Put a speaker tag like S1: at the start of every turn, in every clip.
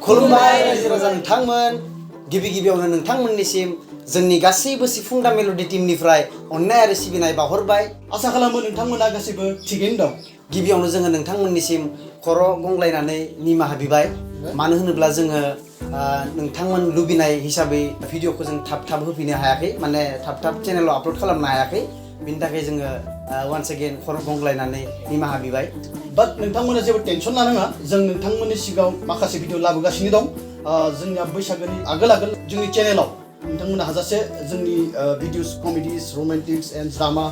S1: खुलुमबाय रायजो राजा नोंथांमोन गिबि गिबियावनो नोंथांमोननिसिम जोंनि गासैबो सिफुं दा मेल'डि टीमनिफ्राय अननाय आरो सिबिनाय बावहरबाय
S2: आसा खालामो नोंथांमोना गासैबो थिगैनो दं
S1: गिबियावनो जोङो नोंथांमोननिसिम खर' गंग्लायनानै निमाहा बिबाय मानो होनोब्ला जोङो नोंथांमोन लुबैनाय हिसाबै भिडिअखौ जों थाब होफैनो हायाखै माने थाब चेनेलाव आपल'ड खालामनो हायाखै बिनि थाखाय जोङो वान्स अगेन खर' गंग्लायनानै निमाहा बिबाय
S2: बाट नोंथांमोना जेबो टेनसन लानाङा जों नोंथांमोननि सिगाङाव माखासे भिडिअ लाबोगासिनो दं जोंनिया बैसागोनि आगोल जोंनि चेनेलाव नोंथांमोना हाजासे जोंनि भिडिअस कमेडिस रमान्टिक्स एन्ड ड्रामा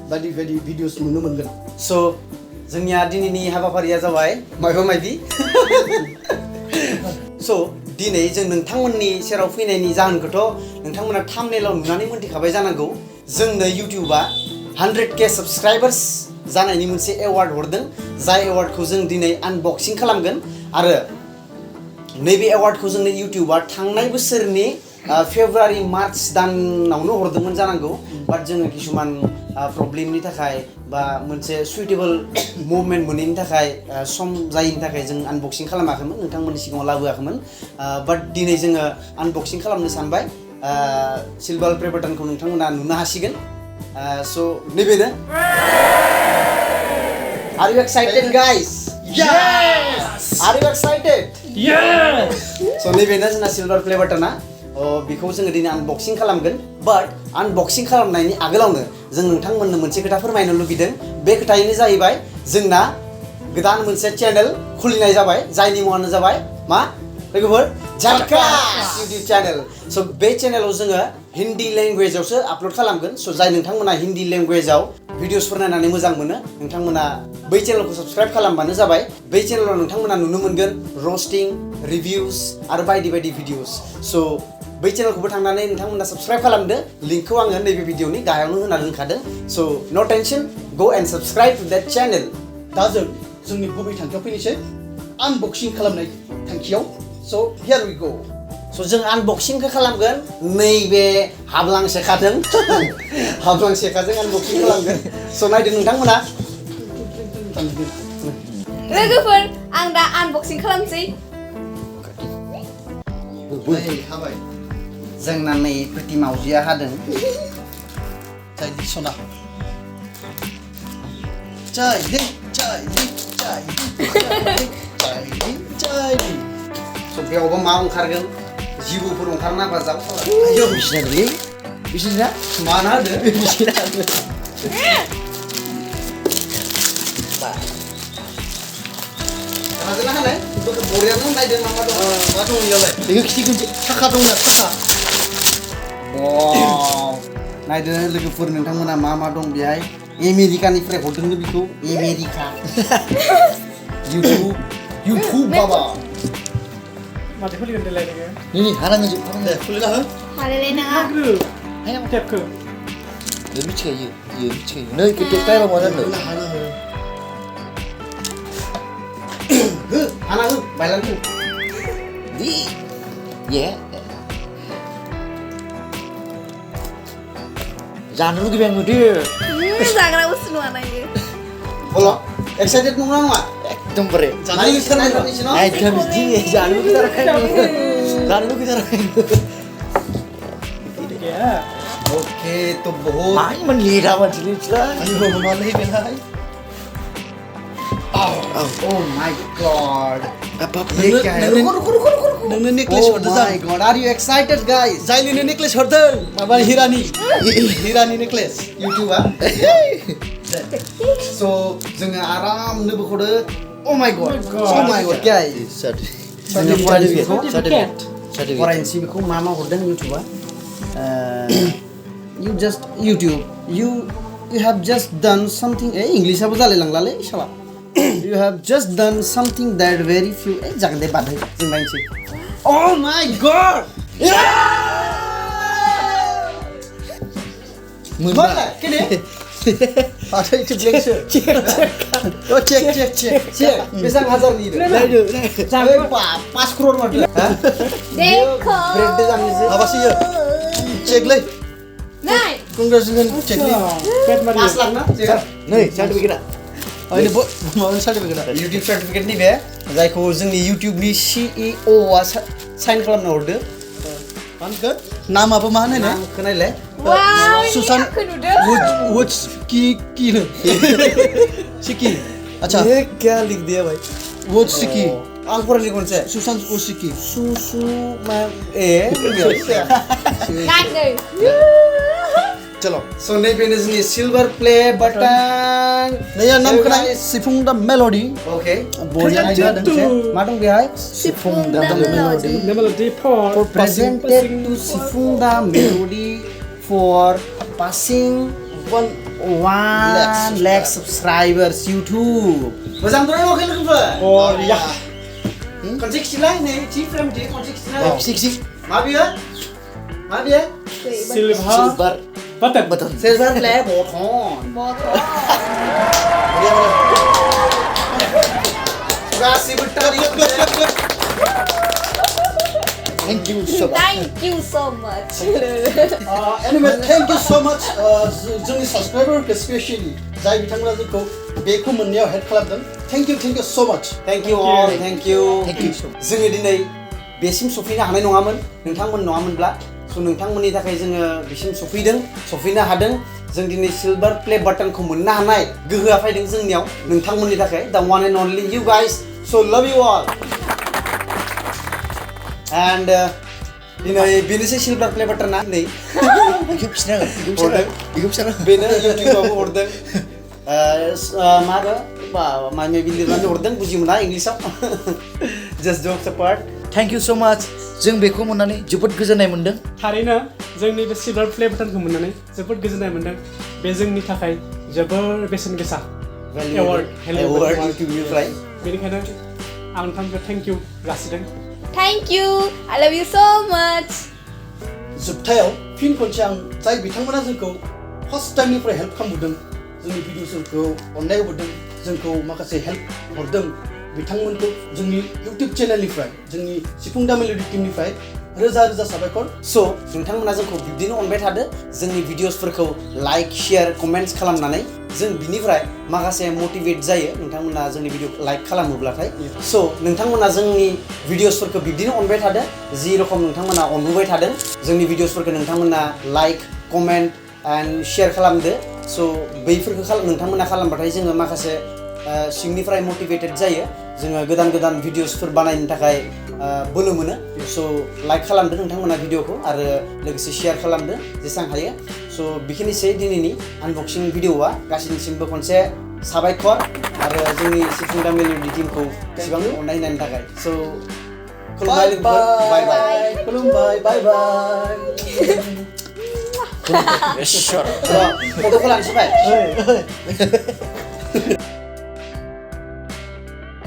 S2: बायदि भिडिअस नुनो मोनगोन
S1: स' जोंनिया दिनैनि हाबाफारिया जाबाय मायबा मायबि स' दिनै जों नोंथांमोननि सेराव फैनायनि जाहोनखौथ' नोंथांमोना थाम्बनेलाव नुनानै मोनथिखाबाय जानांगौ जोंनो इउटिउबआ 100K साबस्क्राइबार्स जानायनि मोनसे एवार्ड हरदों जाय एवार्डखौ जों दिनै आनबक्सिं खालामगोन आरो नैबे एवार्डखौ जोंनो इउटिउबआ थांनाय बोसोरनि फेब्रुवारि मार्च दानावनो हरदोंमोन जानांगौ बाट जोङो किसुमान प्रब्लेमनि थाखाय बा मोनसे सुइटेबल मुभमेन्ट मोनैनि थाखाय सम जायैनि थाखाय जों आनबक्सिं खालामाखैमोन नोंथंमोननि सिगाङाव लाबोआखैमोन बाट दिनै जोङो आनबक्सिं खालामनो सानबाय सिलभार प्ले बाटनखौ नोंथांमोना नुनो हासिगोन स' नैबेनो Are you excited guys?
S2: Yes!
S1: Are you excited?
S2: Yes!
S1: So नैबेनो जोंना सिलभार प्ले बाटना बेखौ जोङो दिनै आनबक्सिं खालामगोन बाट आनबक्सिं खालामनायनि आगोलावनो जों नोंथांमोननो मोनसे खोथा फोरमायनो लुबैदों बे खोथायानो जाहैबाय जोंना गोदान मोनसे चेनेल खुलिनाय जाबाय जायनि मुङानो जाबाय मा लोगोफोर झटकास इउटिउब चेनेल स' बे चेनेलाव जोङो हिन्दी लेंगुवेजावसो आपल'ड खालामगोन स' जाय नोंथांमोना हिन्दी लेंगुवेजाव भिडिअसफोर नायनानै मोजां मोनो नोंथांमोना बै चेनेलखौ साबस्क्राइब खालामबानो जाबाय बै चेनेलाव नोंथांमोना नुनो मोनगोन रस्टिं रिभिउस आरो बायदि भिडिअस स' बै चेनेलखौबो थांनानै नोंथांमोना साबस्क्राइब खालामदो लिंकखौ आङो नैबे भिडिअनि गाहायावनो होना दोनखादों स' no tension go and subscribe to that channel
S2: दा जों जोंनि गुबै थांखियाव फैनोसै आनबक्सिं खालामनाय थांखियाव स' हियार वी गो
S1: स' जों आनबक्सिंखौ खालामगोन नैबे हाब्लां सेखाजों आनबक्सिं खालामगोन स' नायदो नोंथांमोना
S3: लोगोफोर आं दा आनबक्सिं खालामसै
S2: हाबाय
S1: जोंना नै प्रिति मावजिया हादों
S2: चाइल्ड सना चाइल्ड
S1: स' बेयावबो मा ओंखारगोन जिबौफोर ओंखारना बाजाव
S2: आयौ बिसिना
S1: माना होदो
S2: बिसिना
S1: राजना हालाय बरियानो नायदों मा दं
S2: मा दं इयावलाय बेखौ खिथिगोन थाखा दंना थाखा
S1: नायदो लोगोफोर नोंथांमोना मा दं बेहाय आमेरिकानिफ्राय हरदोंनो बेखौ आमेरिका
S2: इउटुब बाबा
S4: माथो खुलिगोन देलाय नोङो
S2: नि हानाङो दे खुलिना हो
S3: हालायलाय नाङा
S4: टेपखौ
S2: मिथिखायो नै केटेक टाइम मा जानो हाना हो
S1: हाना हो बायलांदो
S2: दि ये जानो लुगैबाय आङो दे
S3: जाग्रा बुस्थु नङा नायो
S1: बोलो एक्साइटेड नङा नङा
S2: एकदम बारे
S1: जानाय
S2: एकदम बिदि जानो लुगैथाराखै
S1: ओके तो बहुत
S2: माइ मन लेरा मानसि लिचला आयो मालै बेलाय
S1: Oh my god
S2: ये क्या है नोंनो नेकलेस हरदों
S1: Oh my god are you excited guys
S2: जायलिनो नेकलेस हरदों माबा हिरानि नेकलेस
S1: YouTubeआ so जोङो आरामनो बोखौदो Oh my god guys जोङो फरायनोसै बेखौ मा हरदों YouTubeआ you have just done something इंग्लिशआबो जालाय लांलालै साला You have just done something that very few जागोन दे बादै जों नायनोसै Oh my god
S2: मोनला
S1: केने
S2: आथै चिप्लेंसो
S1: check बेसां हाजारनि
S2: नायदो
S1: जाबाय 5 crore मारदो हा
S3: देखो
S1: ब्रेड दे जानिसै
S2: माबासो यो चेकलै
S3: नाय
S2: कंग्रेचुलेसन चेकलै
S4: 5
S1: 5 लाख ना
S2: नै certificate ini bu mau certificate ada.
S1: YouTube certificate नि बे जायखौ जोंनि YouTube नि CEO आ साइन खालामना हरदो
S2: Anke nama apa mana nih?
S1: नाम खोनायलाय
S3: Wow, ini
S2: Susan
S3: aku nuduh.
S2: Woods Ki nih. Siki. Acha.
S1: ये क्या लिख दिया भाई
S2: Woods Siki.
S1: आं फरायनो खनसे
S2: Susan Siki.
S1: सुसु मा ए
S3: Kan deh.
S2: Chalo.
S1: स' नैबेनो जोंनि सिलभार प्ले बाटन
S2: Naya nam kena Sifung da Melody.
S1: अके
S2: Boleh ada dan
S1: मा दं बेहाय
S3: Sifung the melody.
S4: The melody for
S1: presented to Sifung the melody for passing 1 lakh subscribers YouTube. मोजां दङ ओके लोगोफोर
S4: Oh ya.
S1: खनसे खिथिलाय नै थि फ्रेम थि खनसे खिथिलाय
S2: Sik.
S1: मा बियो मा बियो
S4: Silver button.
S1: Silver play button
S3: Botol.
S1: गासिबो टारि
S2: Thank you so much.
S3: Thank you so much.
S2: Anyway, thank you so much. जोंनि subscriber especially जाय बिथांमोना जोंखौ बेखौ मोननायाव हेल्प खालामदों. Thank you so much.
S1: Thank you all thank you
S2: Thank you so much.
S1: जोङो दिनै बेसिम सफैनो हानाय नङामोन नोंथांमोन नङामोनब्ला स' नोंथांमोननि थाखाय जोङो बेसिम सफैनो हादों जों दिनै सिलभार प्ले बाटनखौ मोननो हानाय गोहोआ फैदों जोंनियाव नोंथांमोननि थाखाय the one and only you guys स' लाभ यू ऑल एन्ड दिनै बेनोसै सिलभार प्ले बाटना नै
S2: Ikut sana.
S1: बेनो इउटिउबावबो हरदों माबा माने लिरनानै हरदों बुजि मोना इंलिसाव just jokes apart
S5: thank you so much जों बेखौ मोननानै जोबोद गोजोननाय मोनदों
S4: थारैनो जोंनि बे सिलभार प्ले बाटनखौ मोननानै जोबोद गोजोननाय मोनदों बे जोंनि थाखाय जोबोर बेसेन गोसा एवार्ड
S1: इउटिउबनिफ्राय
S4: बेनिखायनो आं नोंथांखौ थेंक इउ जासिदों
S3: Thank you. I love you so much.
S2: जोबथायाव फिन खनसे आं जाय बिथांमोना जोंखौ फार्स्ट टाइमनिफ्राय हेल्प खालामबोदों जोंनि भिडिअफोरखौ अननाय होबोदों जोंखौ माखासे हेल्प हरदों बिथांमोनखौ जोंनि इउटिउब चेनेलनिफ्राय जोंनि सिफुं दा मेलोडि टीमनिफ्राय रोजा रोजा साबायखर
S1: स' नोंथांमोना जोंखौ बिब्दिनो अनबाय थादो जोंनि भिडिअसफोरखौ लाइक शेयार कमेन्ट्स खालामनानै जों बिनिफ्राय माखासे मटिभेट जायो नोंथांमोना जोंनि भिडिअ लाइक खालामोब्लाथाय स' नोंथांमोना जोंनि भिडिअसफोरखौ बिब्दिनो अनबाय थादो जि रखम नोंथांमोना अनबोबाय थादों जोंनि भिडिअसफोरखौ नोंथांमोना लाइक कमेन्ट एन्ड शेयार खालामदो स' बैफोरखौ नोंथांमोना खालामबाथाय जोङो माखासे सिंनिफ्राय मटिभेटेड जायो जोङो गोदान भिडिअसफोर बानायनो थाखाय बोलो मोनो स' लाइक खालामदो नोंथांमोना भिडिअखौ आरो लोगोसे शेयार खालामदो जेसेबां हायो स' बेखिनिसै दिनैनि आनबक्सिं भिडिअआ गासैनिसिमबो खनसे साबायखर आरो जोंनि सिफुं दा मेलोडि टीमखौ एसेबां अननाय होनायनि थाखाय स' खुलुमबाय लोगोफोर बाय बाय
S2: खुलुमबाय बाय बाय
S1: फट'खौ लानोसै बाय